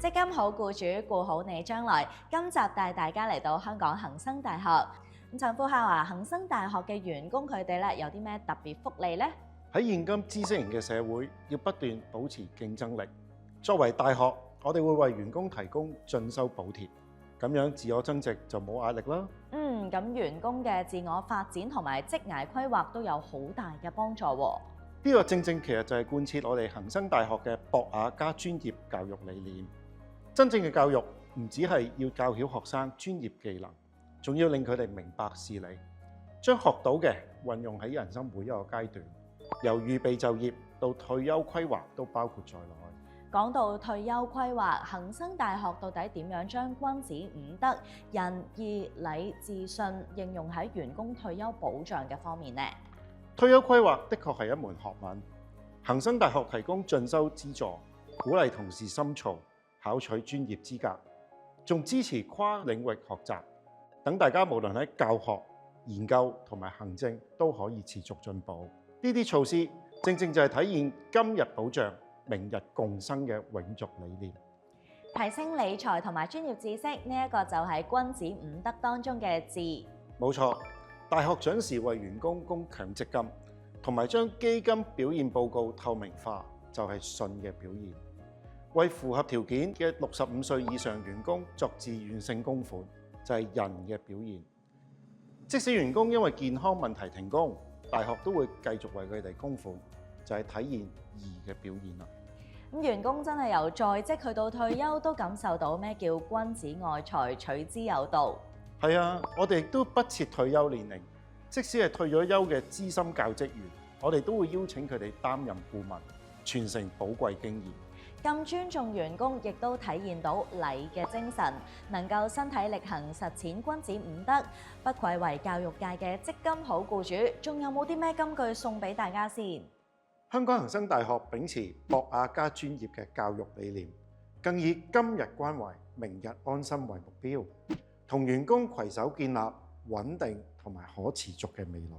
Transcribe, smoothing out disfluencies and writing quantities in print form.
積金好僱主顧好你將來。今集帶大家嚟到香港恒生大學。咁陳副校啊，恒生大學嘅員工佢哋咧有啲咩特別福利呢？喺現今知識型嘅社會，要不斷保持競爭力。作為大學，我哋會為員工提供進修補貼，咁樣自我增值就冇壓力啦。咁員工嘅自我發展同埋職涯規劃都有好大嘅幫助喎。呢個正正其實就係貫徹我哋恒生大學嘅博雅加專業教育理念。真正嘅教育唔只係要教曉學生專業技能，仲要令佢哋明白事理，將學到嘅運用喺人生每一個階段，由預備就業到退休規劃都包括在內。講到退休規劃，恒生大學到底點樣將君子五德仁義禮智信應用喺員工退休保障嘅方面呢？退休規劃的確係一門學問，恒生大學提供進修資助，鼓勵同事深造，考取專業資格，仲支持跨領域學習，等大家無論喺教學、研究同埋行政都可以持續進步。呢啲措施正正就係體現今日保障、明日共生嘅永續理念。提升理財同埋專業知識，呢一個就係君子五德當中嘅智。冇錯，大學準時為員工供強積金，同埋將基金表現報告透明化，就係信嘅表現。為符合條件嘅65歲以上員工作自願性供款，就係仁嘅表現。即使員工因為健康問題停工，大學都會繼續為佢哋供款，就係體現義嘅表現啦。咁員工真係由在職去到退休，都感受到咩叫君子愛財，取之有道。係啊，我哋亦都不設退休年齡，即使係退咗休嘅資深教職員，我哋都會邀請佢哋擔任顧問，傳承寶貴經驗。咁尊重員工，亦都體現到禮嘅精神，能夠身體力行實踐君子五德，不愧為教育界嘅積金好僱主。仲有冇啲咩金句送俾大家先？香港恒生大學秉持博雅加專業嘅教育理念，更以今日關懷、明日安心為目標，同員工攜手建立穩定同埋可持續嘅未來。